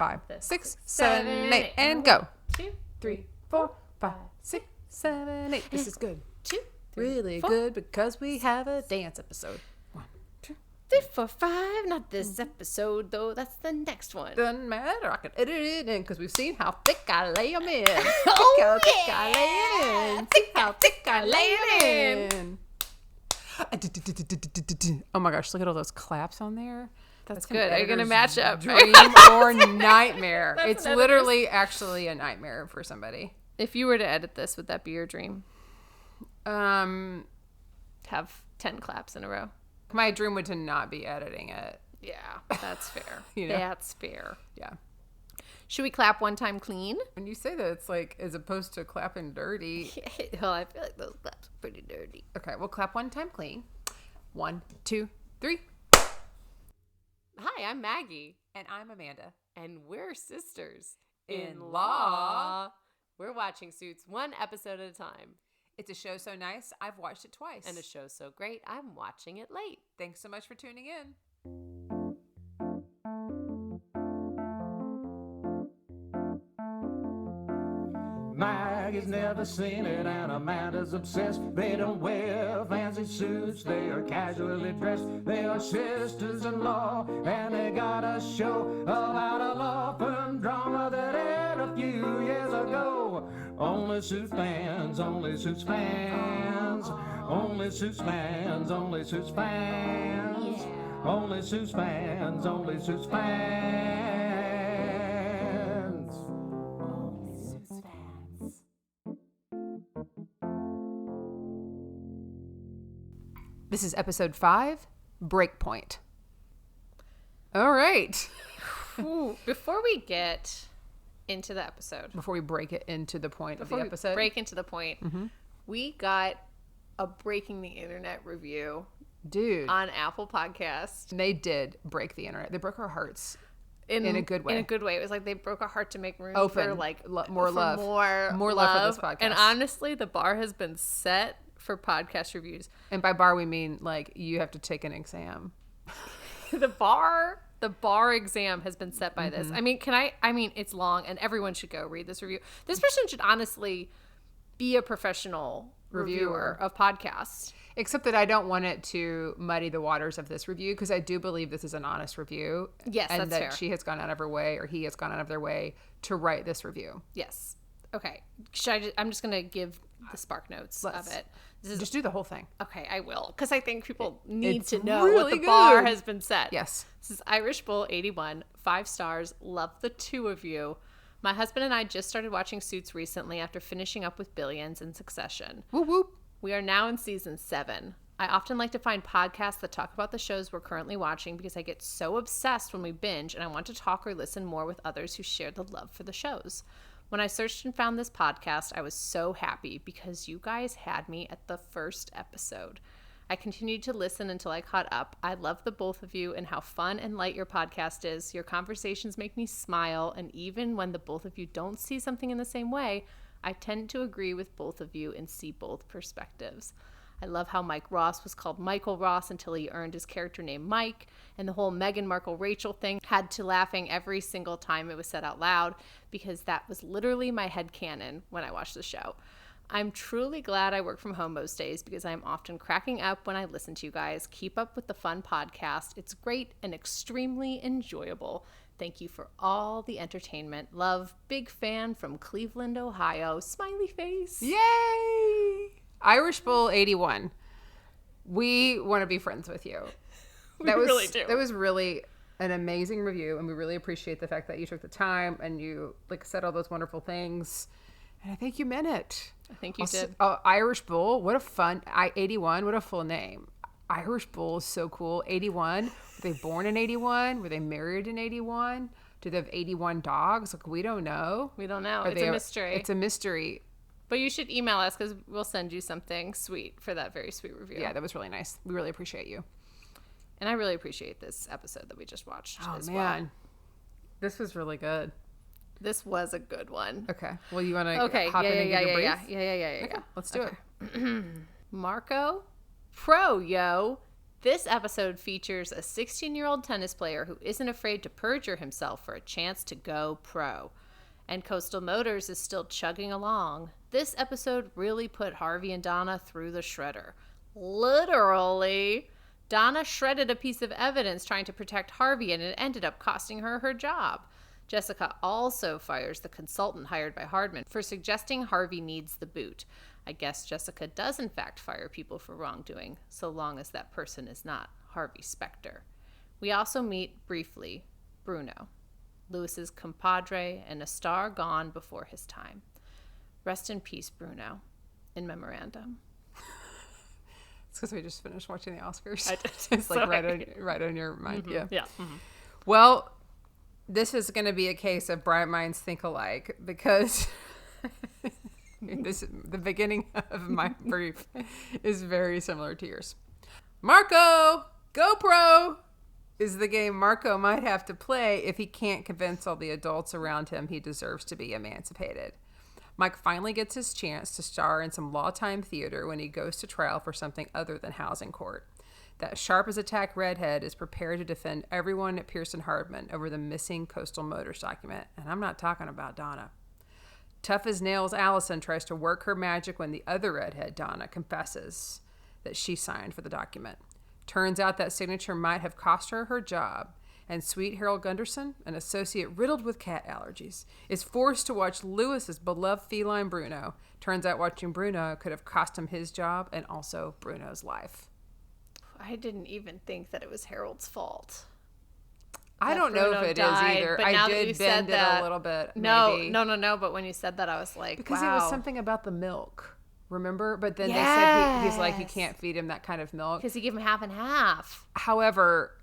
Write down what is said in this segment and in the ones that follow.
5, 6, 7, 8, and go. 2, 3, 4, 5, 6, 7, 8. This is good. 2, 3, Really 4. good because we have a dance episode. 1, 2, 3, 4, 5. Not this episode, though. That's the next one. doesn't matter. I can edit it in because we've seen how thick I lay them in. Oh, How thick yeah. I lay it in. See how thick I lay it in. Oh my gosh, look at all those claps on there. That's an good. Are you going to editor's match up? Dream or nightmare. That's It's an literally actually a nightmare for somebody. If you were to edit this, would that be your dream? Um, Have 10 claps in a row. my dream would to not be editing it. Yeah, that's fair. You know? That's fair. Yeah. Should we clap one time clean? When you say that, it's like as opposed to clapping dirty. Well, I feel like those claps are pretty dirty. Okay, we'll clap one time clean. 1, 2, 3. Hi, I'm Maggie. And I'm Amanda. And we're sisters. In law. We're watching Suits one episode at a time. It's a show so nice, I've watched it twice. And a show so great, I'm watching it late. Thanks so much for tuning in. Maggie's never seen it and Amanda's obsessed. They don't wear fancy suits, they are casually dressed. They are sisters-in-law and they got a show about a law firm drama that aired a few years ago. Only Suits fans, only Suits fans. Only Suits fans, only Suits fans. Only Suits fans, only Suits fans. This is episode 5, Breakpoint. All right. Ooh, before we get into the episode, Before we break it into the point before of the we episode. break into the point, we got a Breaking the Internet review Dude, on Apple Podcast. they did break the internet. They broke our hearts. In a good way. In a good way. It was like they broke our heart to make room Open. for like More for love. more love for this podcast. And honestly, the bar has been set for podcast reviews. And by bar, we mean like you have to take an exam. The bar exam has been set by this. I mean, it's long and everyone should go read this review. This person should honestly be a professional reviewer of podcasts. Except that I don't want it to muddy the waters of this review because I do believe this is an honest review. Yes, and that's that fair. she has gone out of her way or he has gone out of their way to write this review. Yes. Okay. I'm just going to give the spark notes of it. This is Just do the whole thing. okay. I will because I think people need It's to know really what the bar good. has been set. Yes. This is Irish Bull 81, 5 stars. Love the two of you. My husband and I just started watching Suits recently after finishing up with Billions in succession. Whoop whoop. We are now in season 7. I often like to find podcasts that talk about the shows we're currently watching because I get so obsessed when we binge and I want to talk or listen more with others who share the love for the shows. When I searched and found this podcast, I was so happy because you guys had me at the first episode. I continued to listen until I caught up. I love the both of you and how fun and light your podcast is. Your conversations make me smile, and even when the both of you don't see something in the same way, I tend to agree with both of you and see both perspectives. I love how Mike Ross was called Michael Ross until he earned his character name Mike, and the whole Meghan Markle Rachel thing had to laughing every single time it was said out loud because that was literally my headcanon when I watched the show. I'm truly glad I work from home most days because I'm often cracking up when I listen to you guys. Keep up with the fun podcast. It's great and extremely enjoyable. Thank you for all the entertainment. Love, big fan from Cleveland, Ohio. Smiley face. Yay! Irish Bull 81. We want to be friends with you. We really do. That was really an amazing review, and we really appreciate the fact that you took the time and you like said all those wonderful things. And I think you meant it. I think you did. Irish Bull, what a fun 81, what a full name. Irish Bull is so cool. 81. Were they born in 81? Were they married in 81? Do they have 81 dogs? Like, we don't know. We don't know. Are It's a mystery. It's a mystery. But you should email us because we'll send you something sweet for that very sweet review. Yeah, that was really nice. We really appreciate you. And I really appreciate this episode that we just watched as man. well. This was really good. This was a good one. Okay. Well, you want to Okay. hop in and give a brief? Yeah. Okay, let's do it. Marco Pro, yo. This episode features a 16-year-old tennis player who isn't afraid to perjure himself for a chance to go pro. And Coastal Motors is still chugging along. This episode really put Harvey and Donna through the shredder. Literally. Donna shredded a piece of evidence trying to protect Harvey, and it ended up costing her her job. Jessica also fires the consultant hired by Hardman for suggesting Harvey needs the boot. I guess Jessica does in fact fire people for wrongdoing, so long as that person is not Harvey Specter. We also meet, briefly, Bruno, Lewis's compadre and a star gone before his time. Rest in peace, Bruno. In memorandum. It's because we just finished watching the Oscars. I did. It's like right on your mind. Mm-hmm. Yeah. Yeah. Mm-hmm. Well, this is going to be a case of bright minds think alike, because the beginning of my brief is very similar to yours. Marco, GoPro is the game Marco might have to play if he can't convince all the adults around him he deserves to be emancipated. Mike finally gets his chance to star in some law-time theater when he goes to trial for something other than housing court. That sharp-as-a-tack redhead is prepared to defend everyone at Pearson Hardman over the missing Coastal Motors document, and I'm not talking about Donna. Tough as nails Allison tries to work her magic when the other redhead, Donna, confesses that she signed for the document. Turns out that signature might have cost her her job, and sweet Harold Gunderson, an associate riddled with cat allergies, is forced to watch Lewis's beloved feline Bruno. Turns out watching Bruno could have cost him his job and also Bruno's life. I didn't even think that it was Harold's fault. I don't know if it is either. I did bend it a little bit. Maybe. No. But when you said that, I was like, because wow. it was something about the milk. Remember? But then they said he's like, you can't feed him that kind of milk. Because he gave him half and half. However,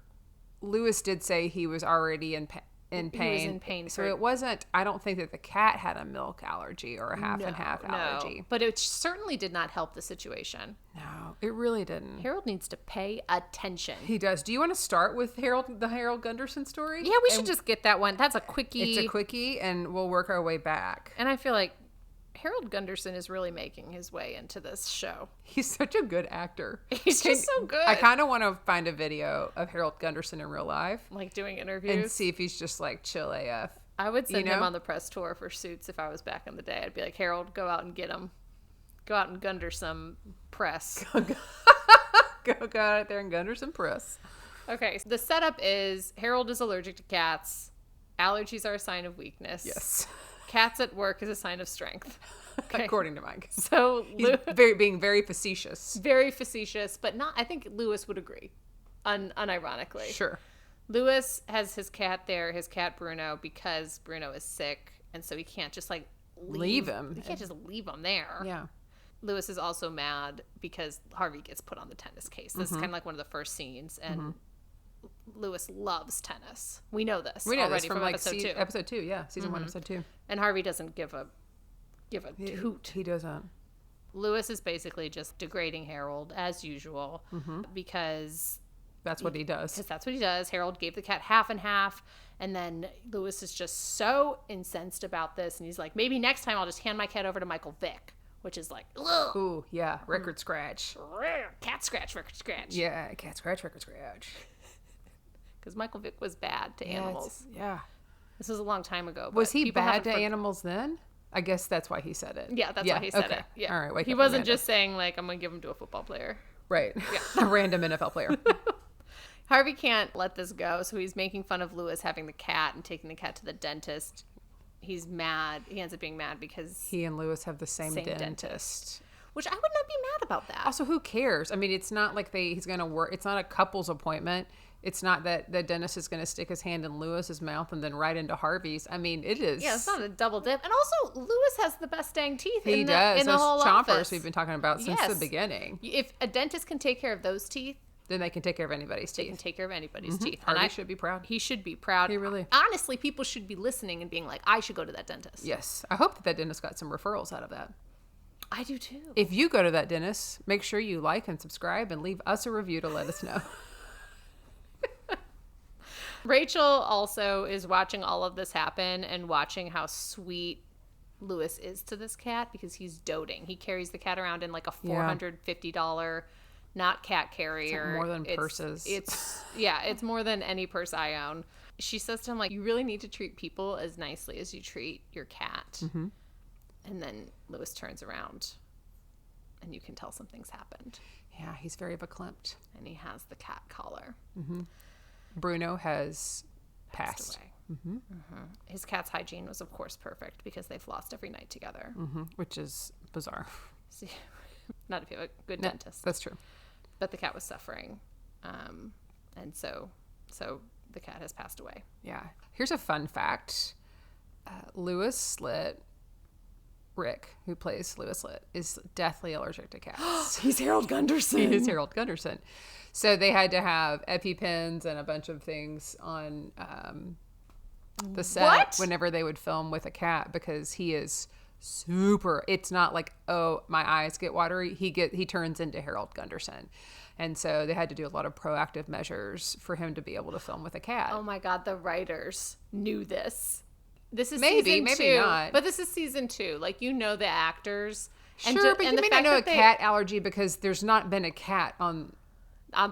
Lewis did say he was already in pain. He was in pain. So it wasn't, I don't think that the cat had a milk allergy or a half and half allergy. But it certainly did not help the situation. No, it really didn't. Harold needs to pay attention. He does. Do you want to start with the Harold Gunderson story? Yeah, we should just get that one. That's a quickie. It's a quickie, and we'll work our way back. And I feel like Harold Gunderson is really making his way into this show. He's such a good actor. He's just so good. I kind of want to find a video of Harold Gunderson in real life. Like doing interviews. And see if he's just like chill AF. I would send him on the press tour for Suits if I was back in the day. I'd be like, Harold, go out and get him. Go out and Gunder some press. go out there and Gunder some press. Okay, so the setup is Harold is allergic to cats. Allergies are a sign of weakness. Yes. Cats at work is a sign of strength. Okay. According to Mike. So he's being very facetious. Very facetious, but not, I think Lewis would agree, unironically. Sure. Lewis has his cat there, his cat Bruno, because Bruno is sick, and so he can't just like leave him. He can't just leave him there. Yeah. Lewis is also mad because Harvey gets put on the tennis case. This is kind of like one of the first scenes, and Lewis loves tennis. We know this. We know already this from like episode 2. Episode 2, yeah. Season 1, episode 2. And Harvey doesn't give a hoot. He doesn't. Lewis is basically just degrading Harold as usual because that's what he does. Because that's what he does. Harold gave the cat half and half, and then Lewis is just so incensed about this, and he's like, maybe next time I'll just hand my cat over to Michael Vick, which is like, ugh. Ooh, yeah, record scratch. Cat scratch, record scratch. Yeah, cat scratch, record scratch. Because Michael Vick was bad to animals. Yeah. This was a long time ago. Was he bad to animals then? I guess that's why he said it. Yeah, that's why he said it. Yeah. All right. He wasn't just saying, like, I'm going to give him to a football player. Right. Yeah. A random NFL player. Harvey can't let this go, so he's making fun of Lewis having the cat and taking the cat to the dentist. He's mad. He ends up being mad because he and Lewis have the same dentist. Which I would not be mad about that. Also, who cares? I mean, it's not like he's going to work. It's not a couple's appointment. It's not that the dentist is going to stick his hand in Lewis's mouth and then right into Harvey's. I mean, it is. Yeah, it's not a double dip. And also, Lewis has the best dang teeth in the whole chompers office. We've been talking about since the beginning. If a dentist can take care of those teeth, then they can take care of anybody's teeth. They can take care of anybody's teeth. Harvey should be proud. He should be proud. He really. Honestly, people should be listening and being like, I should go to that dentist. Yes. I hope that dentist got some referrals out of that. I do too. If you go to that dentist, make sure you like and subscribe and leave us a review to let us know. Rachel also is watching all of this happen and watching how sweet Lewis is to this cat because he's doting. He carries the cat around in like a $450 not cat carrier. It's like more than purses. It's more than any purse I own. She says to him, like, you really need to treat people as nicely as you treat your cat. Mm-hmm. And then Louis turns around and you can tell something's happened. Yeah, he's very verklempt. And he has the cat collar. Mm-hmm. Bruno has passed away. Mm-hmm. Mm-hmm. His cat's hygiene was, of course, perfect because they've flossed every night together. Mm-hmm. Which is bizarre. See, not if you have a good dentist. That's true. But the cat was suffering. And so the cat has passed away. Yeah. Here's a fun fact. Louis Litt, Rick, who plays Louis Litt, is deathly allergic to cats. He's Harold Gunderson. He is Harold Gunderson. So they had to have EpiPens and a bunch of things on the set whenever they would film with a cat because he is super. It's not like, oh, my eyes get watery. He turns into Harold Gunderson. And so they had to do a lot of proactive measures for him to be able to film with a cat. Oh my God, the writers knew this. This is maybe, season maybe 2. not. But this is season 2. Like, you know the actors. Sure, but you may not know a cat allergy because there's not been a cat on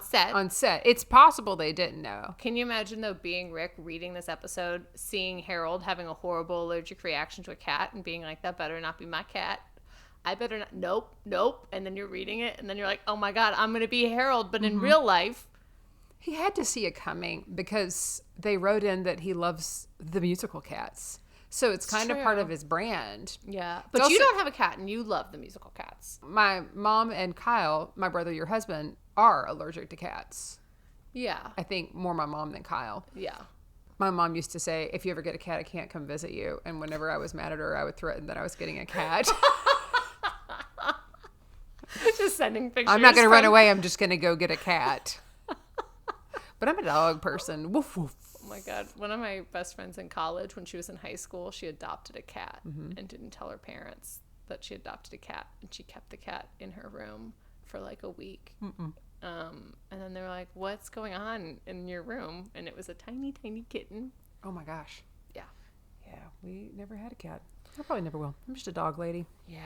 set. It's possible they didn't know. Can you imagine, though, being Rick, reading this episode, seeing Harold having a horrible allergic reaction to a cat and being like, that better not be my cat. I better not. Nope. And then you're reading it and then you're like, oh my God, I'm going to be Harold. But in real life. He had to see it coming because they wrote in that he loves the musical Cats. So it's kind of part of his brand. Yeah. But you don't have a cat and you love the musical Cats. My mom and Kyle, my brother, your husband, are allergic to cats. Yeah. I think more my mom than Kyle. Yeah. My mom used to say, if you ever get a cat, I can't come visit you. And whenever I was mad at her, I would threaten that I was getting a cat. Just sending pictures. I'm not going to run away. I'm just going to go get a cat. But I'm a dog person. Woof, woof. Oh my God. One of my best friends in college, when she was in high school, she adopted a cat and didn't tell her parents that she adopted a cat. And she kept the cat in her room for like a week. And then they were like, what's going on in your room? And it was a tiny, tiny kitten. Oh my gosh. Yeah. Yeah, we never had a cat. I probably never will. I'm just a dog lady. Yeah.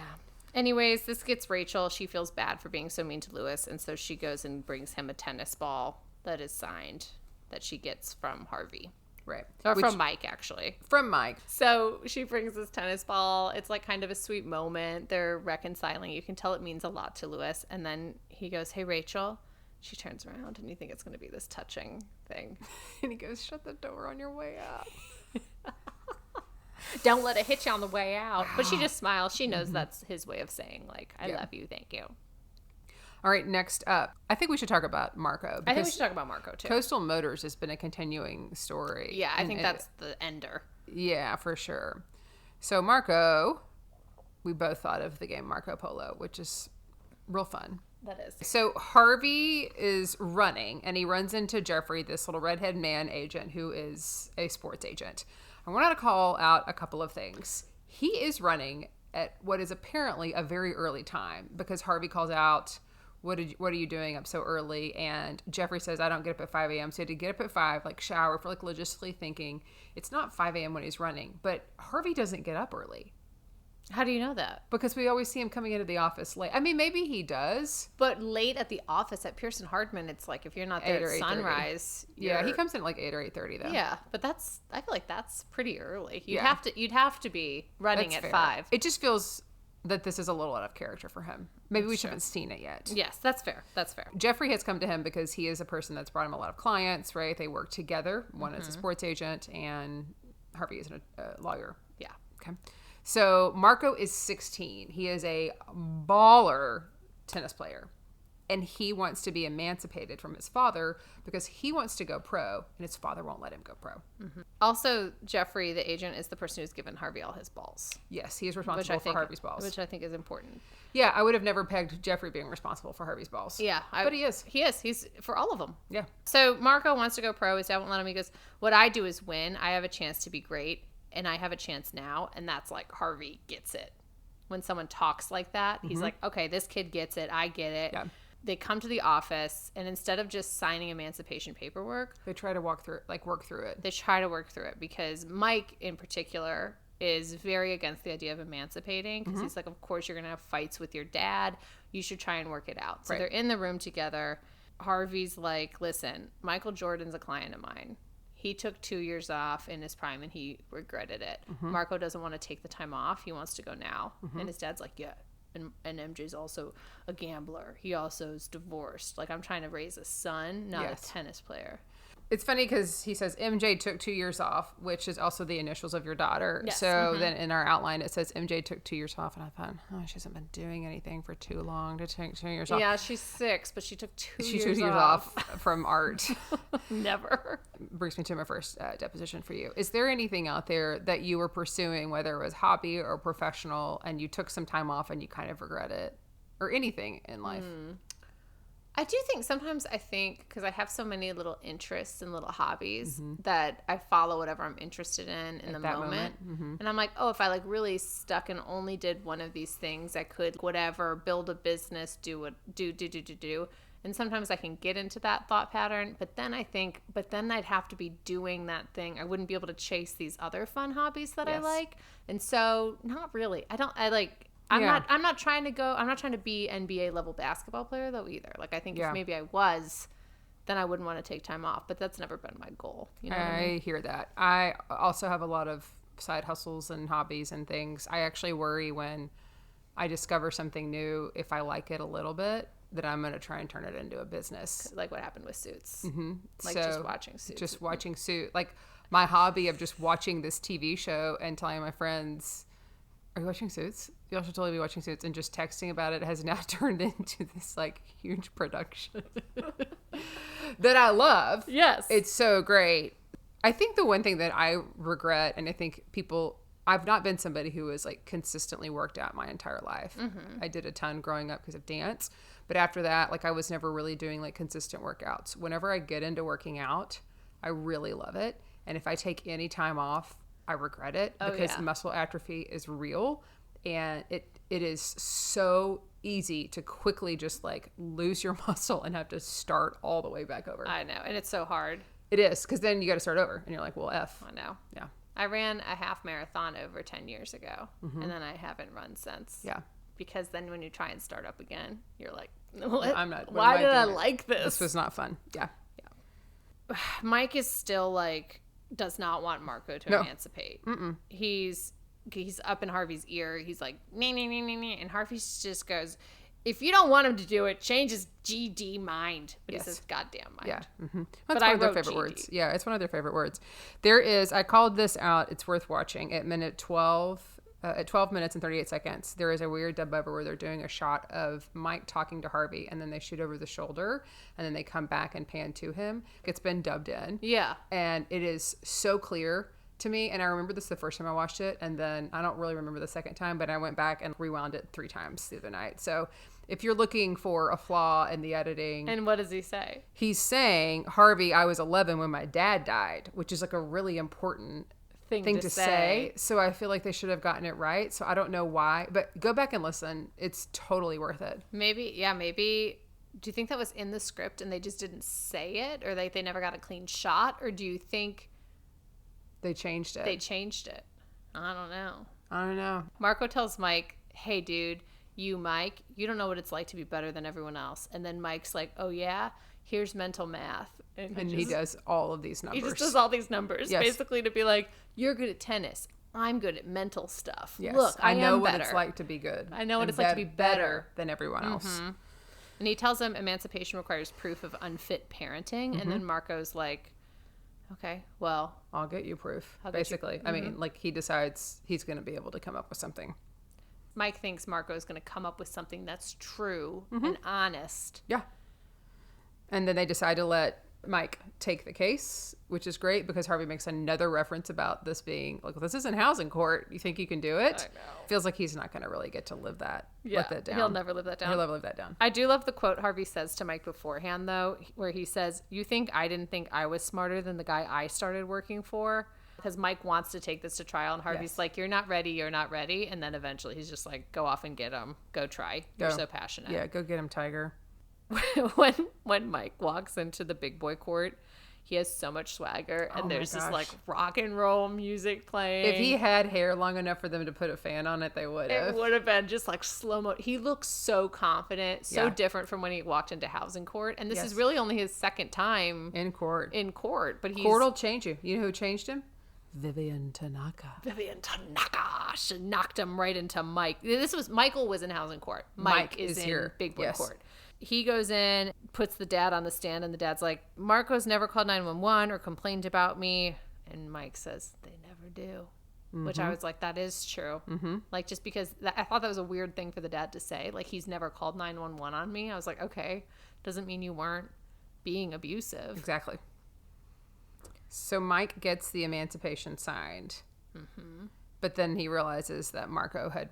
Anyways, this gets Rachel. She feels bad for being so mean to Louis. And so she goes and brings him a tennis ball that is signed that she gets from Harvey. Right. Or from Mike, actually. From Mike. So she brings this tennis ball. It's like kind of a sweet moment. They're reconciling. You can tell it means a lot to Louis. And then he goes, hey, Rachel. She turns around and you think it's going to be this touching thing. And he goes, shut the door on your way out. Don't let it hit you on the way out. But she just smiles. She knows that's his way of saying, like, I love you. Thank you. All right, next up. I think we should talk about Marco. I think we should talk about Marco, too. Coastal Motors has been a continuing story. Yeah, I think that's the ender. Yeah, for sure. So Marco, we both thought of the game Marco Polo, which is real fun. That is. So Harvey is running, and he runs into Jeffrey, this little redhead man agent who is a sports agent. I wanted to call out a couple of things. He is running at what is apparently a very early time because Harvey calls out, what are you doing up so early? And Jeffrey says, I don't get up at 5 a.m. So he had to get up at 5, like shower for like logistically thinking it's not 5 a.m. when he's running. But Harvey doesn't get up early. How do you know that? Because we always see him coming into the office late. I mean, maybe he does. But late at the office at Pearson Hardman, it's like if you're not there at sunrise. Yeah, he comes in at like 8 or 8:30 though. Yeah, but I feel like that's pretty early. You'd have to be running at 5. It just feels that this is a little out of character for him. Maybe we just haven't seen it yet. Yes, that's fair. That's fair. Jeffrey has come to him because he is a person that's brought him a lot of clients, right? They work together. One is a sports agent and Harvey is a lawyer. Yeah. Okay. So Marco is 16. He is a baller tennis player. And he wants to be emancipated from his father because he wants to go pro and his father won't let him go pro. Mm-hmm. Also, Jeffrey, the agent, is the person who's given Harvey all his balls. Yes, he is responsible for Harvey's balls. Which I think is important. Yeah, I would have never pegged Jeffrey being responsible for Harvey's balls. Yeah. But he is. He is. He's for all of them. Yeah. So Marco wants to go pro. His dad won't let him. He goes, what I do is win. I have a chance to be great. And I have a chance now. And that's like Harvey gets it. When someone talks like that, he's like, okay, this kid gets it. I get it. Yeah. They come to the office, and instead of just signing emancipation paperwork, they try to work through it. They try to work through it because Mike, in particular, is very against the idea of emancipating because he's like, of course you're going to have fights with your dad. You should try and work it out. So they're in the room together. Harvey's like, listen, Michael Jordan's a client of mine. He took 2 years off in his prime and he regretted it. Marco doesn't want to take the time off. He wants to go now. And his dad's like, yeah. And MJ's also a gambler. He also is divorced. Like, I'm trying to raise a son, not a tennis player. It's funny because he says MJ took 2 years off, which is also the initials of your daughter. Yes. So then in our outline, it says MJ took 2 years off. And I thought, oh, she hasn't been doing anything for too long to take 2 years off. Yeah, she's 6, but she took 2 years off. She took 2 years off from art. Never. Brings me to my first deposition for you. Is there anything out there that you were pursuing, whether it was hobby or professional, and you took some time off and you kind of regret it? Or anything in life? I do think sometimes because I have so many little interests and little hobbies that I follow whatever I'm interested in the moment. And I'm like, oh, if I like really stuck and only did one of these things, I could whatever, build a business, do. And sometimes I can get into that thought pattern, but then I'd have to be doing that thing. I wouldn't be able to chase these other fun hobbies that I like. And so not really. I'm not trying to be NBA level basketball player though either. Like I think if maybe I was, then I wouldn't want to take time off, but that's never been my goal. You know what I mean? Hear that. I also have a lot of side hustles and hobbies and things. I actually worry when I discover something new, if I like it a little bit, that I'm going to try and turn it into a business. Like what happened with Suits. Like so, just watching Suits. Just watching Suits. Like my hobby of just watching this TV show and telling my friends, are you watching Suits? Y'all should totally be watching Suits, and just texting about it has now turned into this like huge production that I love. Yes. It's so great. I think the one thing that I regret, and I think I've not been somebody who has like consistently worked out my entire life. I did a ton growing up because of dance, but after that, like I was never really doing like consistent workouts. Whenever I get into working out, I really love it. And if I take any time off, I regret it because muscle atrophy is real. And it is so easy to quickly just like lose your muscle and have to start all the way back over. I know. And it's so hard. It is, because then you got to start over and you're like, well, F. I know. Yeah. I ran a half marathon over 10 years ago and then I haven't run since. Yeah. Because then when you try and start up again, you're like, what? Why did I like this? This was not fun. Yeah. Yeah. Mike is still like, does not want Marco to emancipate. He's up in Harvey's ear. He's like, nah. And Harvey just goes, if you don't want him to do it, change his GD mind. But he says, goddamn mind. Yeah. That's one of their favorite words. Yeah, it's one of their favorite words. There is, I called this out. It's worth watching. At 12 minutes and 38 seconds, there is a weird dub over where they're doing a shot of Mike talking to Harvey, and then they shoot over the shoulder, and then they come back and pan to him. It's been dubbed in. Yeah. And it is so clear to me, and I remember this the first time I watched it, and then I don't really remember the second time, but I went back and rewound it 3 times the other night. So if you're looking for a flaw in the editing. And what does he say? He's saying, Harvey, I was 11 when my dad died, which is like a really important thing to say. So I feel like they should have gotten it right. So I don't know why, but go back and listen. It's totally worth it. Maybe. Do you think that was in the script and they just didn't say it, or they never got a clean shot? Or do you think they changed it? I don't know. Marco tells Mike, hey, dude, Mike, you don't know what it's like to be better than everyone else. And then Mike's like, oh, yeah? Here's mental math. And he does all of these numbers. He just does all these numbers, basically to be like, you're good at tennis. I'm good at mental stuff. Yes. Look, I know what it's like to be good. I know what it's like to be better than everyone else. And he tells him emancipation requires proof of unfit parenting. And then Marco's like, okay, well, I'll get you proof, basically. I mean, like he decides he's going to be able to come up with something. Mike thinks Marco's going to come up with something that's true and honest. Yeah. And then they decide to let Mike take the case, which is great because Harvey makes another reference about this being like, this isn't housing court. You think you can do it? I know. Feels like he's not going to really get to let that down. He'll never live that down. He'll never live that down. I do love the quote Harvey says to Mike beforehand, though, where he says, you think I didn't think I was smarter than the guy I started working for? Because Mike wants to take this to trial, and Harvey's like, you're not ready. And then eventually he's just like, go off and get him. Go try. You're so passionate. Yeah, go get him, Tiger. When Mike walks into the big boy court, He has so much swagger, and Oh my there's this gosh. like rock and roll music playing. If he had hair long enough for them to put a fan on it, they would have. It would have been just like slow mo. He looks so confident, so Yeah. different from when he walked into housing court. And this Yes. is really only his second time In court. but he's Court will change you. You know who changed him? Vivian Tanaka. Vivian Tanaka. She knocked him right into Mike. Michael was in housing court. Mike Mike is in here. Big Boy Yes. court. He goes in, puts the dad on the stand, and the dad's like, Marco's never called 911 or complained about me. And Mike says, they never do. Which I was like, that is true. Like, just because I thought that was a weird thing for the dad to say. Like, he's never called 911 on me. I was like, okay, doesn't mean you weren't being abusive. Exactly. So Mike gets the emancipation signed. But then he realizes that Marco had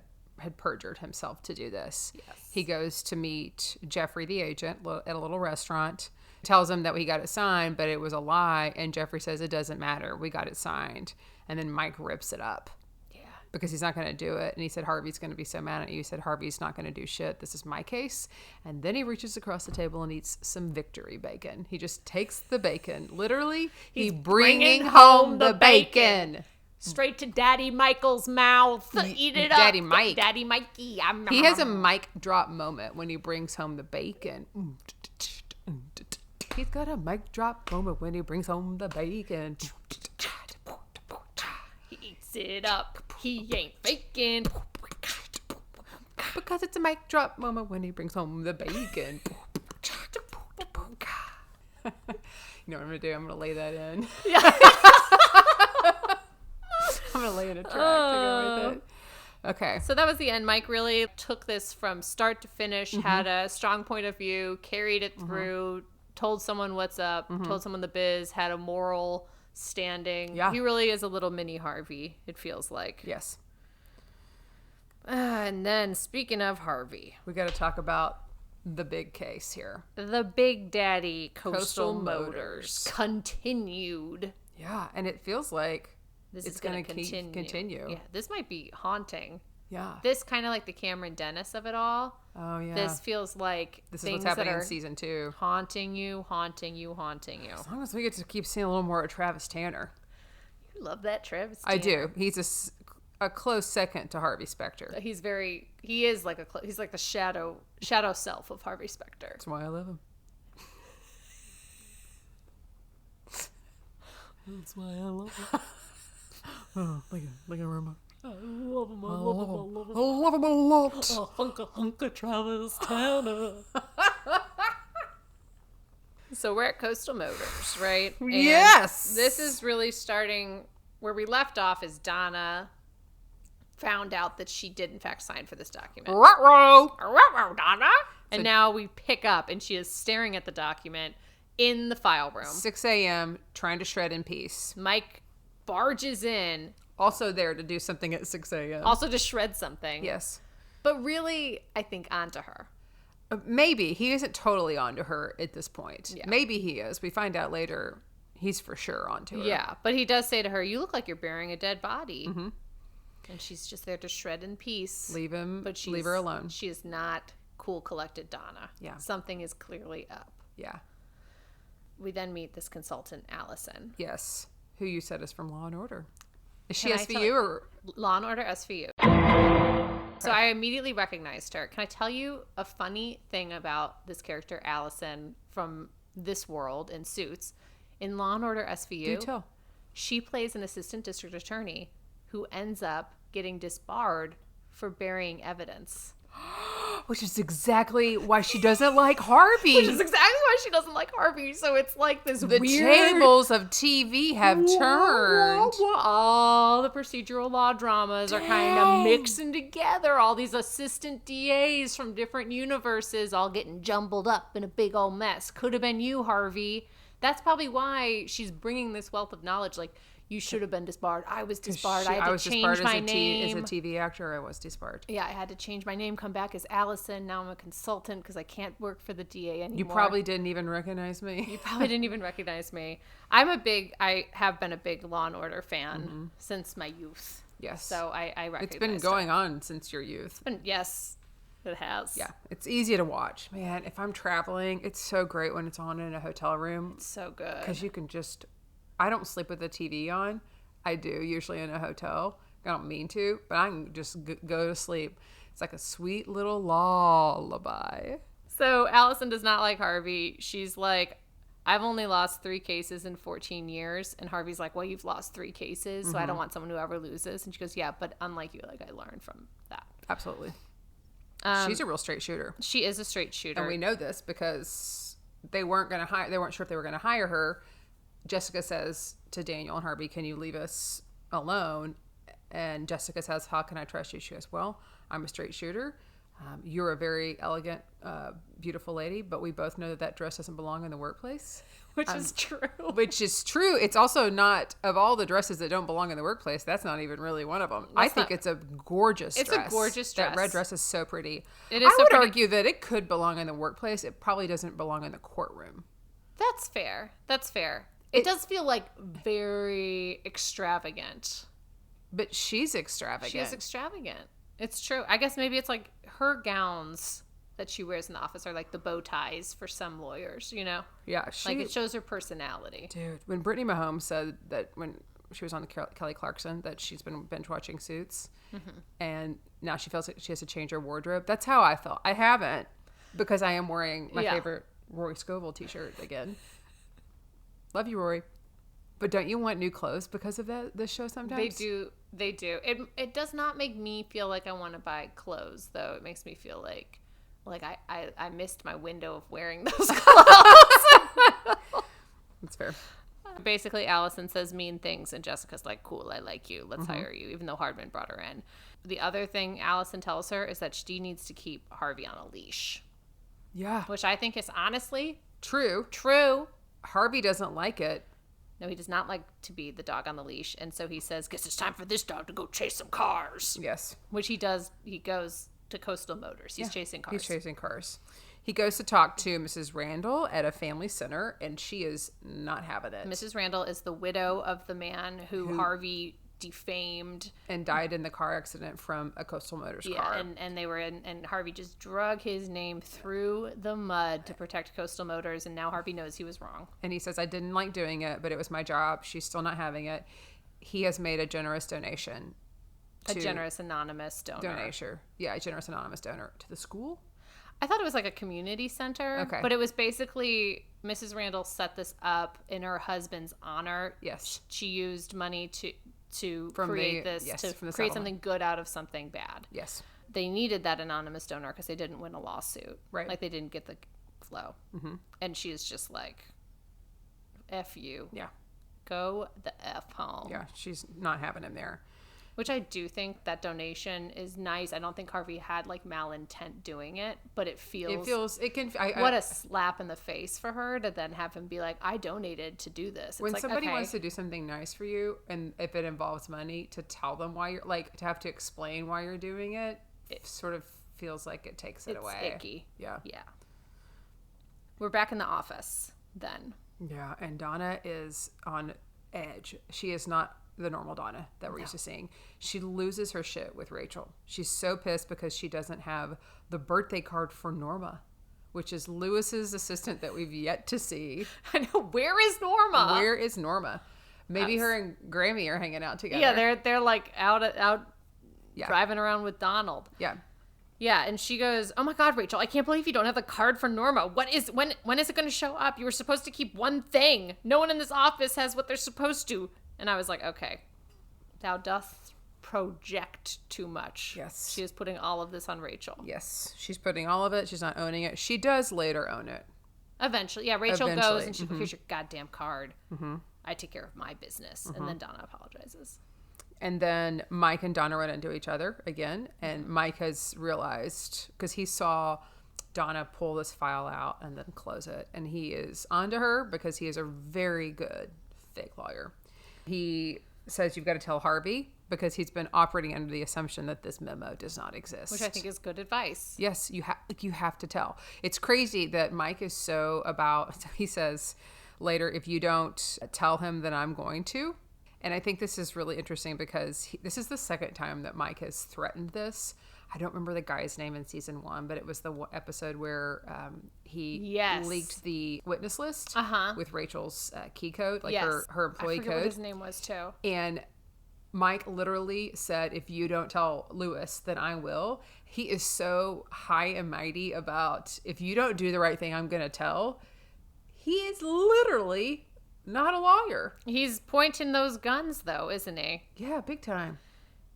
perjured himself to do this. Yes. He goes to meet Jeffrey, the agent, at a little restaurant. Tells him that we got it signed, but it was a lie. And Jeffrey says, it doesn't matter. We got it signed. And then Mike rips it up. Yeah. Because he's not going to do it. And he said, Harvey's going to be so mad at you. He said, Harvey's not going to do shit. This is my case. And then he reaches across the table and eats some victory bacon. He just takes the bacon. Literally, he's bringing home the bacon. Straight to Daddy Michael's mouth. Eat it up. Daddy Mike. Daddy Mikey. He has a mic drop moment when he brings home the bacon. He's got a mic drop moment when he brings home the bacon. He eats it up. He ain't faking. Because it's a mic drop moment when he brings home the bacon. You know what I'm going to do? I'm going to lay that in. I'm going to lay in a track to go with it. Okay. So that was the end. Mike really took this from start to finish, had a strong point of view, carried it through, told someone what's up, told someone the biz, had a moral standing. Yeah. He really is a little mini Harvey, it feels like. Yes. And then, speaking of Harvey, We got to talk about the big case here. the Big Daddy Coastal Coastal, Motors. Motors continued. Yeah. And it feels like This it's is going gonna to continue. Yeah, this might be haunting. Yeah. This kind of like the Cameron Dennis of it all. Oh, yeah. This feels like This is things what's happening that are in season 2. haunting you, haunting you, haunting you. As long as we get to keep seeing a little more of Travis Tanner. You love that, Travis. I do. He's a close second to Harvey Specter. He is like he's like the shadow self of Harvey Specter. That's why I love him. That's why I love him. Oh, look at Roma. I love him. I love him a lot. Oh, hunka Travis Tanner. So we're at Coastal Motors, right? And Yes! This is really starting where we left off is Donna found out that she did in fact sign for this document. Ruh-roh. Donna. And now we pick up and she is staring at the document in the file room. 6 a.m. trying to shred in peace. Mike barges in, Also there to do something at 6 a.m. also to shred something. Yes. But really, I think onto her. Maybe. He isn't totally onto her at this point. Yeah. Maybe he is. We find out later he's for sure onto her. Yeah, but he does say to her, you look like you're burying a dead body. Mm-hmm. And she's just there to shred in peace. Leave him. But Leave her alone. She is not cool, collected Donna. Yeah. Something is clearly up. Yeah. We then meet this consultant, Allison. Yes. Who you said is from Law and Order. Is she Can I tell SVU you- or? Law and Order SVU. So I immediately recognized her. Can I tell you a funny thing about this character, Allison, from this world in Suits? In Law and Order SVU, Do tell. she plays an assistant district attorney who ends up getting disbarred for burying evidence. Which is exactly why she doesn't like Harvey. Which is exactly why she doesn't like Harvey. So it's like this The weird... tables of TV have turned. All the procedural law dramas are kind of mixing together. All these assistant DAs from different universes all getting jumbled up in a big old mess. Could have been you, Harvey. That's probably why she's bringing this wealth of knowledge. Like, you should have been disbarred. I was disbarred. I had to change my name. As a TV actor, I was disbarred. Yeah, I had to change my name, come back as Allison. Now I'm a consultant because I can't work for the DA anymore. You probably didn't even recognize me. You probably didn't even recognize me. I have been a big Law and Order fan since my youth. Yes. So I recognize It's been going on since your youth. yes. It has. Yeah, it's easy to watch. Man, if I'm traveling, it's so great when it's on in a hotel room. It's so good. Because you can just, I don't sleep with the TV on. I do, usually in a hotel. I don't mean to, but I can just go to sleep. It's like a sweet little lullaby. So Allison does not like Harvey. She's like, I've only lost 3 cases in 14 years. And Harvey's like, well, you've lost 3 cases, so I don't want someone who ever loses. And she goes, yeah, but unlike you, like I learned from that. Absolutely. She's a real straight shooter. She is a straight shooter. And we know this because they weren't sure if they were going to hire her. Jessica says to Daniel and Harvey, can you leave us alone? And Jessica says, how can I trust you? She goes, well, I'm a straight shooter. You're a very elegant, beautiful lady, but we both know that dress doesn't belong in the workplace. Which is true. Which is true. It's also not, of all the dresses that don't belong in the workplace, that's not even really one of them. I think it's a gorgeous dress. It's a gorgeous dress. That red dress is so pretty. It is I would argue that it could belong in the workplace. It probably doesn't belong in the courtroom. That's fair. That's fair. It does feel like very extravagant. But she's extravagant. She is extravagant. It's true. I guess maybe it's like her gowns that she wears in the office are like the bow ties for some lawyers, you know? Yeah. Like it shows her personality. Dude, when Brittany Mahomes said that when she was on the Kelly Clarkson that she's been binge watching Suits and now she feels like she has to change her wardrobe. That's how I felt. I haven't because I am wearing my favorite Rory Scovel t-shirt again. Love you, Rory. But don't you want new clothes because of this show sometimes? They do. It does not make me feel like I want to buy clothes, though. It makes me feel like I missed my window of wearing those clothes. That's fair. Basically, Allison says mean things, and Jessica's like, cool, I like you. Let's hire you, even though Hardman brought her in. The other thing Allison tells her is that she needs to keep Harvey on a leash. Yeah. Which I think is honestly true. Harvey doesn't like it. No, he does not like to be the dog on the leash. And so he says, guess it's time for this dog to go chase some cars. Yes. Which he does. He goes to Coastal Motors. He's chasing cars. He's chasing cars. He goes to talk to Mrs. Randall at a family center, and she is not having it. Mrs. Randall is the widow of the man who Harvey defamed. And died in the car accident from a Coastal Motors car. Yeah, and they were in, and Harvey just drug his name through the mud to protect Coastal Motors, and now Harvey knows he was wrong. And he says, I didn't like doing it, but it was my job. She's still not having it. He has made a generous donation. A generous anonymous donor. Yeah, a generous anonymous donor to the school. I thought it was like a community center. Okay. But it was basically Mrs. Randall set this up in her husband's honor. Yes. She used money to create create something good out of something bad. Yes. They needed that anonymous donor because they didn't win a lawsuit. Right. Like they didn't get the flow. Mm-hmm. And she is just like, F you. Yeah. Go the F home. Yeah, she's not having him there. Which I do think that donation is nice. I don't think Harvey had like malintent doing it, but it can. What a slap in the face for her to then have him be like, I donated to do this. It's when like, somebody wants to do something nice for you, and if it involves money, to tell them why you're like to have to explain why you're doing it, it sort of feels like it takes it away. It's icky. Yeah. Yeah. We're back in the office then. Yeah, and Donna is on edge. She is not the normal Donna that we're used to seeing. She loses her shit with Rachel. She's so pissed because she doesn't have the birthday card for Norma, which is Lewis's assistant that we've yet to see. I know. Where is Norma? Where is Norma? Maybe her and Grammy are hanging out together. Yeah, they're like out driving around with Donald. Yeah. Yeah, and she goes, "Oh my God, Rachel, I can't believe you don't have the card for Norma. When is it going to show up? You were supposed to keep one thing. No one in this office has what they're supposed to." And I was like, okay, thou doth project too much. Yes. She is putting all of this on Rachel. Yes. She's putting all of it. She's not owning it. She does later own it. Eventually. Yeah, Rachel goes and she goes, here's your goddamn card. Mm-hmm. I take care of my business. Mm-hmm. And then Donna apologizes. And then Mike and Donna run into each other again. And Mike has realized, because he saw Donna pull this file out and then close it. And he is onto her because he is a very good fake lawyer. He says you've got to tell Harvey because he's been operating under the assumption that this memo does not exist. Which I think is good advice. Yes, you have to tell. It's crazy that Mike is so about, he says later, if you don't tell him, then I'm going to. And I think this is really interesting because this is the second time that Mike has threatened this. I don't remember the guy's name in season 1, but it was the episode where he leaked the witness list with Rachel's key code, like her employee I forget code. What his name was too. And Mike literally said, if you don't tell Lewis, then I will. He is so high and mighty about, if you don't do the right thing, I'm going to tell. He is literally not a lawyer. He's pointing those guns, though, isn't he? Yeah, big time.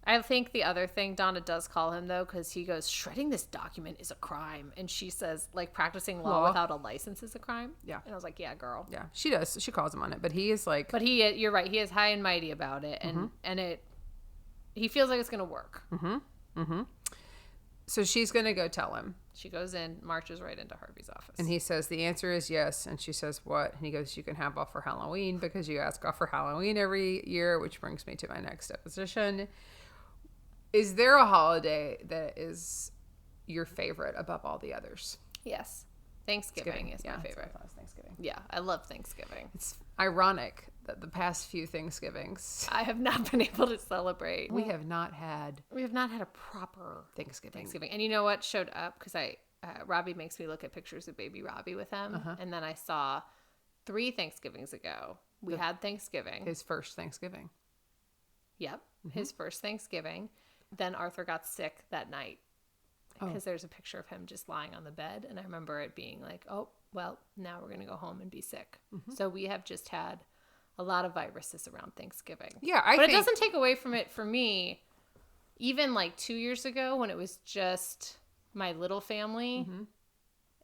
I think the other thing Donna does call him, though, because he goes, shredding this document is a crime. And she says, like, practicing law without a license is a crime. Yeah. And I was like, yeah, girl. Yeah, she does. She calls him on it. But he is like... But you're right. He is high and mighty about it. And he feels like it's going to work. So she's going to go tell him. She goes in, marches right into Harvey's office. And he says, the answer is yes. And she says, what? And he goes, you can have off for Halloween because you ask off for Halloween every year, which brings me to my next deposition. Is there a holiday that is your favorite above all the others? Yes. Thanksgiving is my favorite. Thanksgiving. Yeah, I love Thanksgiving. It's ironic that the past few Thanksgivings I have not been able to celebrate. we have not had a proper Thanksgiving. And you know what showed up? Because Robbie makes me look at pictures of baby Robbie with him. And then I saw 3 Thanksgivings ago, we had Thanksgiving. His first Thanksgiving. Yep. His first Thanksgiving. Then Arthur got sick that night because there's a picture of him just lying on the bed. And I remember it being like, oh, well, now we're going to go home and be sick. So we have just had a lot of viruses around Thanksgiving. Yeah, But it doesn't take away from it for me. Even like 2 years ago when it was just my little family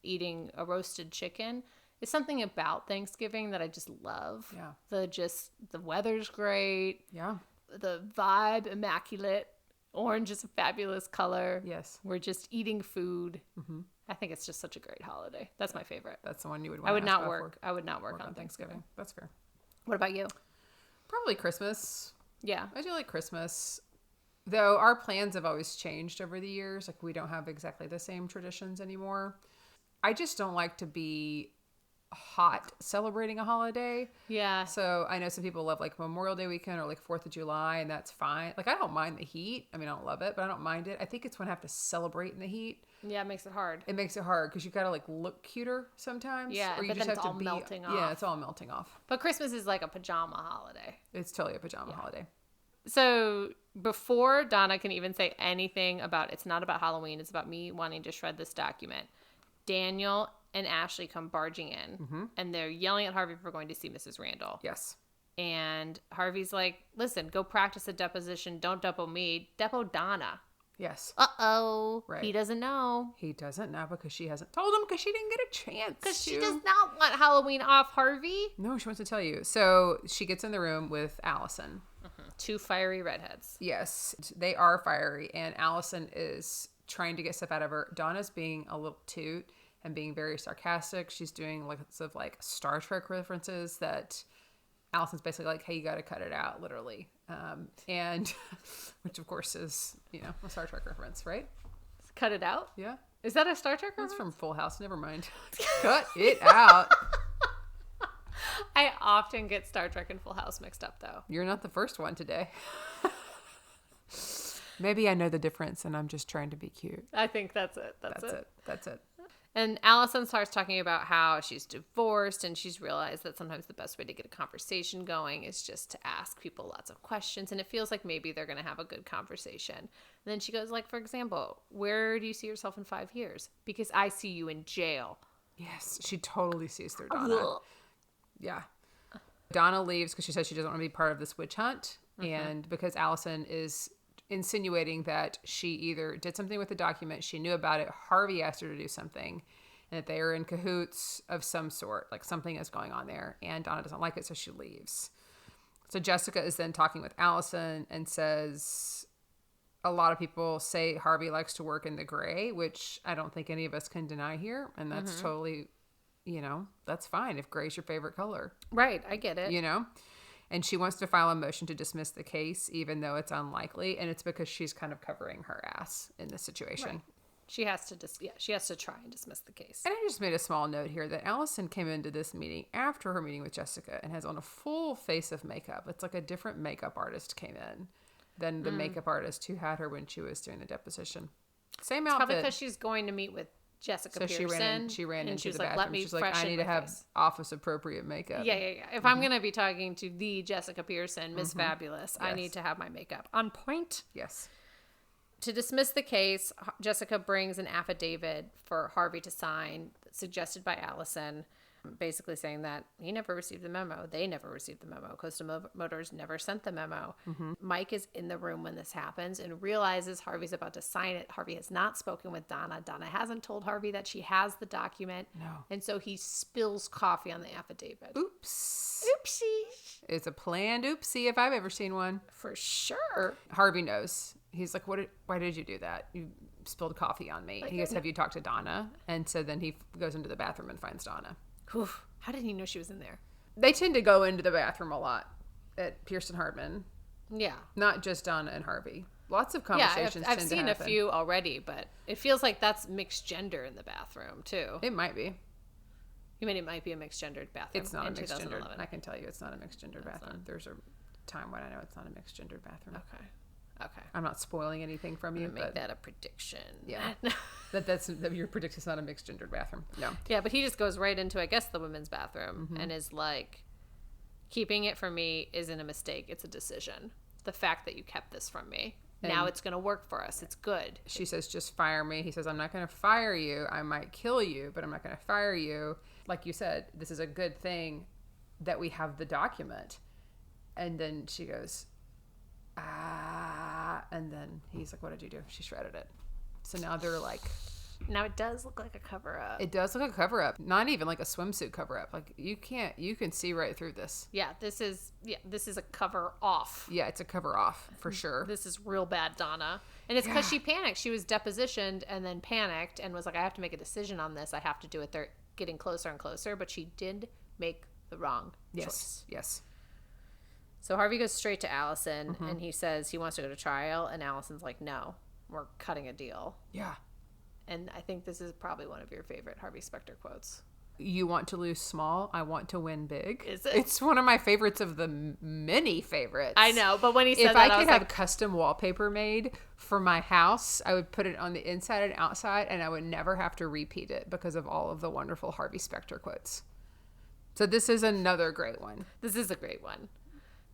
eating a roasted chicken, it's something about Thanksgiving that I just love. Yeah. The weather's great. Yeah. The vibe, immaculate. Orange is a fabulous color. Yes. We're just eating food. I think it's just such a great holiday. That's my favorite. That's the one you would want I would to not ask work. for. I would not work on Thanksgiving. That's fair. What about you? Probably Christmas. Yeah. I do like Christmas. Though our plans have always changed over the years. Like we don't have exactly the same traditions anymore. I just don't like to be hot celebrating a holiday. Yeah. So I know some people love like Memorial Day weekend or like 4th of July, and that's fine. Like I don't mind the heat. I mean, I don't love it, but I don't mind it. I think it's when I have to celebrate in the heat. Yeah, it makes it hard. It makes it hard because you got to like look cuter sometimes. Yeah, or you but just then have it's to all be melting Yeah, off. it's all melting off. But Christmas is like a pajama holiday. It's totally a pajama holiday. So before Donna can even say anything about it's not about Halloween, it's about me wanting to shred this document, Daniel and Ashley come barging in and they're yelling at Harvey for going to see Mrs. Randall. Yes. And Harvey's like, listen, go practice a deposition. Don't depo me. Depo Donna. Yes. Uh-oh. Right. He doesn't know. He doesn't now because she hasn't told him because she didn't get a chance. Because she does not want Halloween off, Harvey. No, she wants to tell you. So she gets in the room with Allison. 2 fiery redheads. Yes, they are fiery. And Allison is trying to get stuff out of her. Donna's being a little toot and being very sarcastic. She's doing lots of like Star Trek references that Allison's basically like, hey, you got to cut it out, literally. And which of course is, you know, a Star Trek reference, right? Cut it out? Yeah. Is that a Star Trek That's reference? from Full House. Never mind. Cut it out. I often get Star Trek and Full House mixed up, though. You're not the first one today. Maybe I know the difference and I'm just trying to be cute. I think that's it. That's it. And Allison starts talking about how she's divorced and she's realized that sometimes the best way to get a conversation going is just to ask people lots of questions. And it feels like maybe they're going to have a good conversation. And then she goes, like, for example, where do you see yourself in 5 years? Because I see you in jail. Yes, she totally sees through Donna. Yeah. Donna leaves because she says she doesn't want to be part of this witch hunt. And because Allison is insinuating that she either did something with the document, she knew about it, Harvey asked her to do something, and that they are in cahoots of some sort, like something is going on there, and Donna doesn't like it, so she leaves. So Jessica is then talking with Allison and says a lot of people say Harvey likes to work in the gray, which I don't think any of us can deny here, and that's totally, you know, that's fine if gray's your favorite color. Right, I get it. You know? And she wants to file a motion to dismiss the case, even though it's unlikely. And it's because she's kind of covering her ass in this situation. She has to try and dismiss the case. And I just made a small note here that Allison came into this meeting after her meeting with Jessica and has on a full face of makeup. It's like a different makeup artist came in than the makeup artist who had her when she was doing the deposition. Same outfit. Probably because she's going to meet with Jessica Pearson. She ran into the like, bathroom. She's like, I need to have office appropriate makeup. Yeah. If I'm going to be talking to the Jessica Pearson, Miss Fabulous, I need to have my makeup on point. Yes. To dismiss the case, Jessica brings an affidavit for Harvey to sign, suggested by Allison, basically saying that he never received the memo. They never received the memo. Costa Motors never sent the memo. Mike is in the room when this happens and realizes Harvey's about to sign it. Harvey has not spoken with Donna. Donna hasn't told Harvey that she has the document. No. And so he spills coffee on the affidavit. Oops. Oopsie. It's a planned oopsie if I've ever seen one. For sure. Harvey knows. He's like, why did you do that? You spilled coffee on me. He goes, have you talked to Donna? And so then he goes into the bathroom and finds Donna. Oof. How did he know she was in there? They tend to go into the bathroom a lot at Pearson Hardman. Yeah. Not just Donna and Harvey. Lots of conversations I've tend seen to happen. a few already, but it feels like that's mixed gender in the bathroom, too. It might be. You mean it might be a mixed gendered bathroom? It's not a mixed gendered. 2011. I can tell you it's not a mixed gendered bathroom. There's a time when I know it's not a mixed gendered bathroom. Okay. I'm not spoiling anything from you. Make that a prediction. Yeah. that your prediction is not a mixed gendered bathroom. No. Yeah, but he just goes right into, I guess, the women's bathroom and is like, keeping it from me isn't a mistake. It's a decision. The fact that you kept this from me. Now it's going to work for us. It's good. She says, just fire me. He says, I'm not going to fire you. I might kill you, but I'm not going to fire you. Like you said, this is a good thing that we have the document. And then she goes, and then he's like, what did you do? She shredded it. So now they're like, now it does look like a cover up. It does look like a cover up. Not even like a swimsuit cover up. Like you can see right through this. Yeah, this is a cover off. Yeah, it's a cover off for sure. This is real bad, Donna. And it's because she panicked. She was depositioned and then panicked and was like, I have to make a decision on this. I have to do it. They're getting closer and closer, but she did make the wrong choice. Yes. So Harvey goes straight to Allison and he says he wants to go to trial, and Allison's like, no, we're cutting a deal. Yeah. And I think this is probably one of your favorite Harvey Specter quotes. You want to lose small, I want to win big. Is it? It's one of my favorites of the many favorites. I know, but when he said if that, I was could have like, custom wallpaper made for my house, I would put it on the inside and outside, and I would never have to repeat it because of all of the wonderful Harvey Specter quotes. So this is another great one. This is a great one.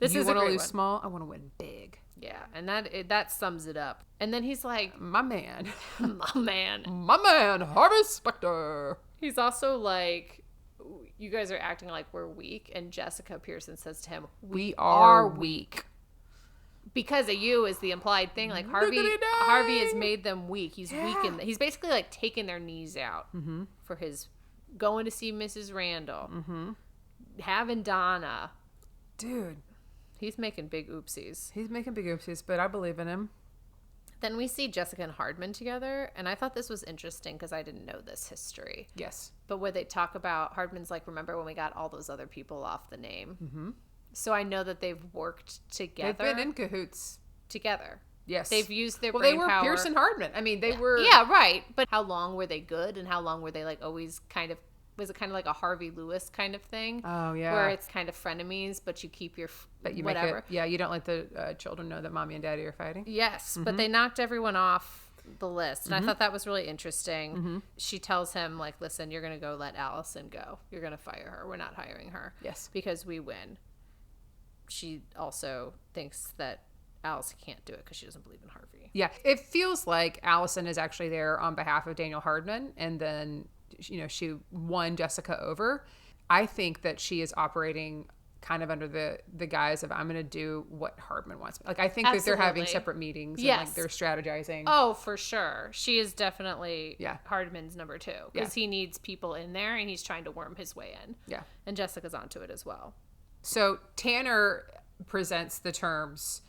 You want to lose small, I want to win big. Yeah, and that sums it up. And then he's like, my man, Harvey Specter. He's also like, you guys are acting like we're weak. And Jessica Pearson says to him, we are weak. Because of you is the implied thing. Like Harvey has made them weak. He's weakened. He's basically like taking their knees out for his going to see Mrs. Randall, having Donna. Dude. He's making big oopsies. But I believe in him. Then we see Jessica and Hardman together, and I thought this was interesting because I didn't know this history. Yes. But where they talk about, Hardman's like, remember when we got all those other people off the name? So I know that they've worked together. They've been in cahoots. Together. Yes. They've used their brain power. They were Pearson Hardman. I mean, they were... Yeah, right. But how long were they good, and how long were they like always kind of... Was it kind of like a Harvey Lewis kind of thing? Oh, yeah. Where it's kind of frenemies, but you keep your whatever. You don't let the children know that mommy and daddy are fighting. Yes, but they knocked everyone off the list. And I thought that was really interesting. She tells him, like, listen, you're going to go let Allison go. You're going to fire her. We're not hiring her. Yes. Because we win. She also thinks that Allison can't do it because she doesn't believe in Harvey. Yeah. It feels like Allison is actually there on behalf of Daniel Hardman, and then... she won Jessica over. I think that she is operating kind of under the guise of, I'm going to do what Hardman wants. Like, I think that they're having separate meetings and like they're strategizing. Oh, for sure. She is definitely Hardman's number 2 because he needs people in there and he's trying to worm his way in. Yeah. And Jessica's onto it as well. So Tanner presents the terms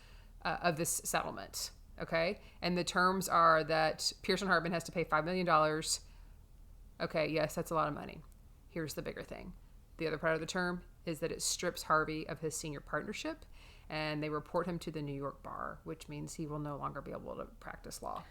of this settlement. Okay. And the terms are that Pearson Hardman has to pay $5 million. Okay, yes, that's a lot of money. Here's the bigger thing. The other part of the term is that it strips Harvey of his senior partnership, and they report him to the New York bar, which means he will no longer be able to practice law.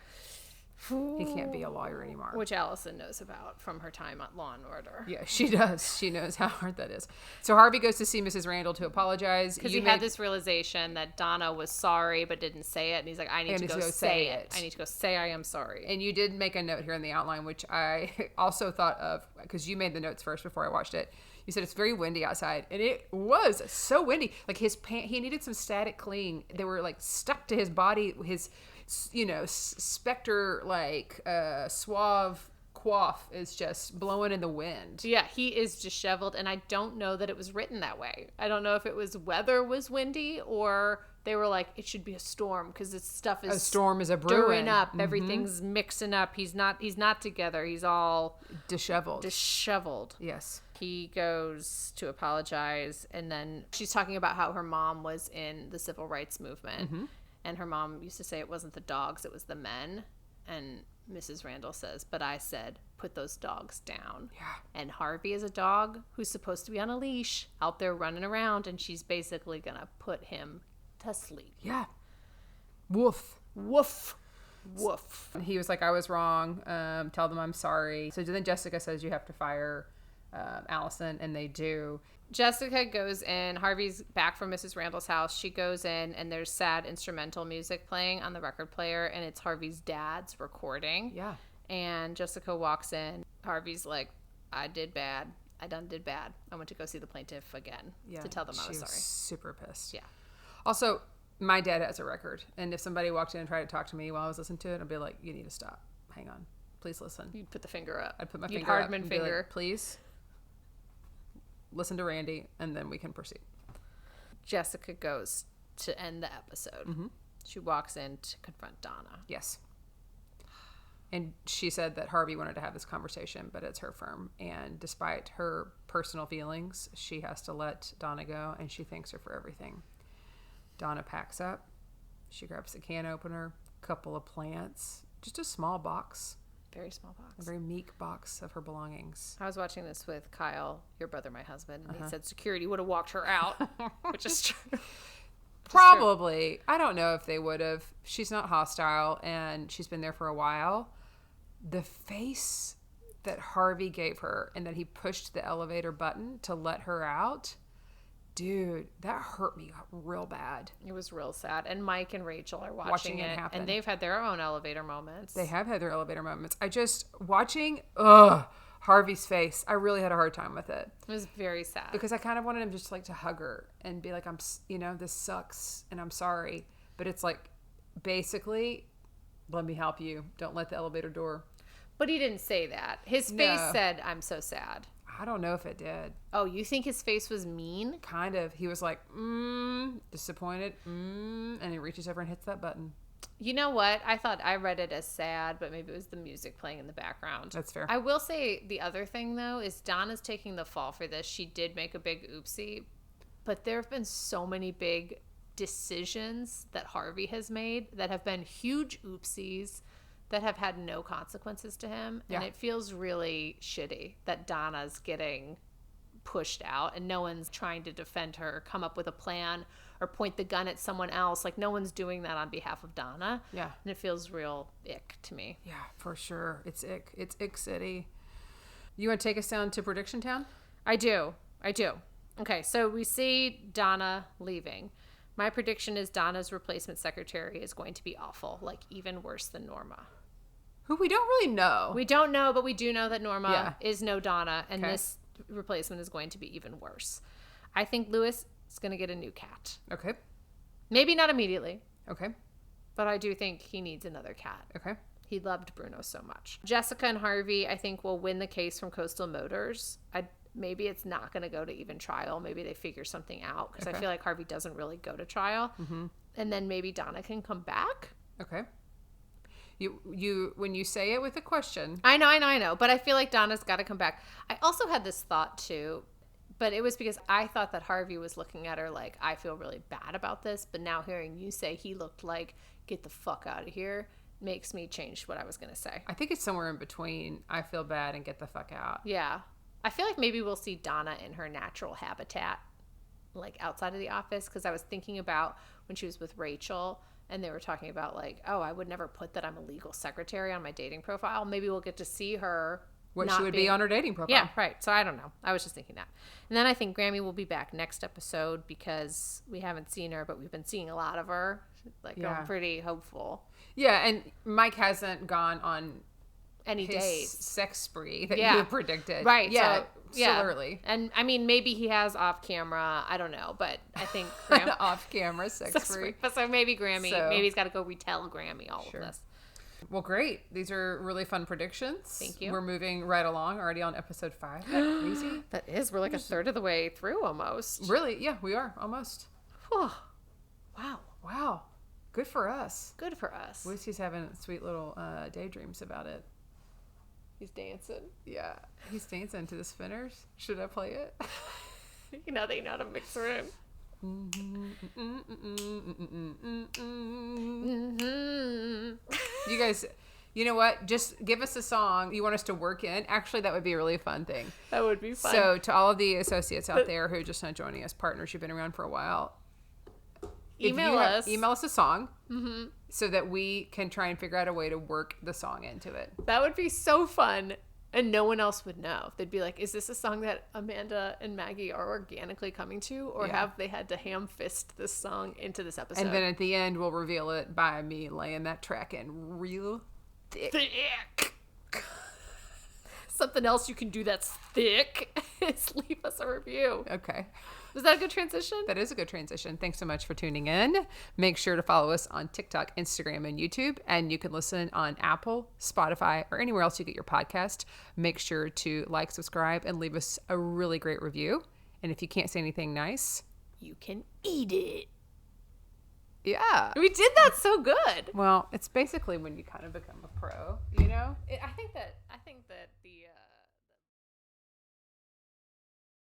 He can't be a lawyer anymore. Which Allison knows about from her time at Law & Order. Yeah, she does. She knows how hard that is. So Harvey goes to see Mrs. Randall to apologize. Because he had this realization that Donna was sorry but didn't say it. And he's like, I need to go say it. I need to go say I am sorry. And you did make a note here in the outline, which I also thought of, because you made the notes first before I watched it. You said it's very windy outside. And it was so windy. Like his pants, he needed some static cling. They were like stuck to his body, his... Specter suave coif is just blowing in the wind. Yeah, he is disheveled, and I don't know that it was written that way. I don't know if it was weather was windy or they were like, it should be a storm because this stuff is a storm is a brewing. Stirring up. Mm-hmm. Everything's mixing up. He's not together. He's all disheveled. Yes. He goes to apologize, and then she's talking about how her mom was in the civil rights movement. Mm-hmm. And her mom used to say it wasn't the dogs, it was the men. And Mrs. Randall says, but I said, put those dogs down. Yeah. And Harvey is a dog who's supposed to be on a leash out there running around, and she's basically going to put him to sleep. Yeah. Woof. Woof. Woof. He was like, I was wrong. Tell them I'm sorry. So then Jessica says you have to fire Allison, and they do. Jessica goes in. Harvey's back from Mrs. Randall's house. She goes in, and there's sad instrumental music playing on the record player, and it's Harvey's dad's recording. Yeah. And Jessica walks in. Harvey's like, I did bad. I done did bad. I went to go see the plaintiff again to tell them I was sorry. Super pissed. Yeah. Also, my dad has a record, and if somebody walked in and tried to talk to me while I was listening to it, I'd be like, you need to stop. Hang on. Please listen. You'd put the finger up. I'd put my You'd finger up. Hardman And be finger. like, please listen to Randy, and then we can proceed. Jessica goes to end the episode. Mm-hmm. She walks in to confront Donna. Yes. And she said that Harvey wanted to have this conversation, but it's her firm. And despite her personal feelings, she has to let Donna go, and she thanks her for everything. Donna packs up. She grabs a can opener, a couple of plants, just a small box. Very small box. A very meek box of her belongings. I was watching this with Kyle, your brother, my husband, and he said security would have walked her out, which is true. Probably. I don't know if they would have. She's not hostile, and she's been there for a while. The face that Harvey gave her and that he pushed the elevator button to let her out, dude, that hurt me real bad. It was real sad. And Mike and Rachel are watching it happen. And they've had their own elevator moments. They have had their elevator moments. Watching Harvey's face, I really had a hard time with it. It was very sad. Because I kind of wanted him just like to hug her and be like, this sucks and I'm sorry. But it's like, basically, let me help you. Don't let the elevator door. But he didn't say that. His face said, I'm so sad. I don't know if it did. Oh, you think his face was mean? Kind of. He was like, disappointed, and he reaches over and hits that button. You know what? I read it as sad, but maybe it was the music playing in the background. That's fair. I will say the other thing, though, is Donna's taking the fall for this. She did make a big oopsie, but there have been so many big decisions that Harvey has made that have been huge oopsies that have had no consequences to him. Yeah. And it feels really shitty that Donna's getting pushed out and no one's trying to defend her or come up with a plan or point the gun at someone else. Like, no one's doing that on behalf of Donna. Yeah. And it feels real ick to me. Yeah, for sure. It's ick. It's ick city. You want to take us down to Prediction Town? I do. Okay, so we see Donna leaving. My prediction is Donna's replacement secretary is going to be awful, like even worse than Norma. Who we don't really know. We don't know, but we do know that Norma is no Donna, and this replacement is going to be even worse. I think Louis is going to get a new cat. Okay. Maybe not immediately. Okay. But I do think he needs another cat. Okay. He loved Bruno so much. Jessica and Harvey, I think, will win the case from Coastal Motors. Maybe it's not going to go to even trial. Maybe they figure something out because I feel like Harvey doesn't really go to trial. Mm-hmm. And then maybe Donna can come back. Okay. You when you say it with a question. I know. But I feel like Donna's got to come back. I also had this thought too, but it was because I thought that Harvey was looking at her like, I feel really bad about this. But now hearing you say he looked like, get the fuck out of here, makes me change what I was going to say. I think it's somewhere in between I feel bad and get the fuck out. Yeah. I feel like maybe we'll see Donna in her natural habitat, like outside of the office. Because I was thinking about when she was with Rachel, and they were talking about like, oh, I would never put that I'm a legal secretary on my dating profile. Maybe we'll get to see her. What she would be on her dating profile. Yeah, right. So I don't know. I was just thinking that. And then I think Grammy will be back next episode because we haven't seen her, but we've been seeing a lot of her. Like, I'm pretty hopeful. Yeah, and Mike hasn't gone on any days. Sex spree that you predicted. Right. Yeah. So early. And I mean, maybe he has off camera. I don't know, but I think off camera sex spree. But so maybe Grammy. Maybe he's got to go retell Grammy all of this. Well, great. These are really fun predictions. Thank you. We're moving right along, already on episode 5. Isn't that crazy? That is. We're like a third of the way through almost. Really? Yeah, we are almost. Wow. Good for us. Good for us. Lucy's having sweet little daydreams about it. He's dancing. Yeah, he's dancing to the Spinners. Should I play it? You know they know how to mix her in. You guys, you know what? Just give us a song you want us to work in. Actually, that would be a really fun thing. That would be fun. So to all of the associates out there who are just not joining us, partners who've been around for a while, email us a song so that we can try and figure out a way to work the song into it. That would be so fun. And no one else would know. They'd be like, is this a song that Amanda and Maggie are organically coming to? Or have they had to ham fist this song into this episode? And then at the end, we'll reveal it by me laying that track in real thick. Something else you can do that's thick is leave us a review. Okay. Was that a good transition? That is a good transition. Thanks so much for tuning in. Make sure to follow us on TikTok, Instagram, and YouTube. And you can listen on Apple, Spotify, or anywhere else you get your podcast. Make sure to like, subscribe, and leave us a really great review. And if you can't say anything nice, you can eat it. Yeah. We did that so good. Well, it's basically when you kind of become a pro, you know? I think that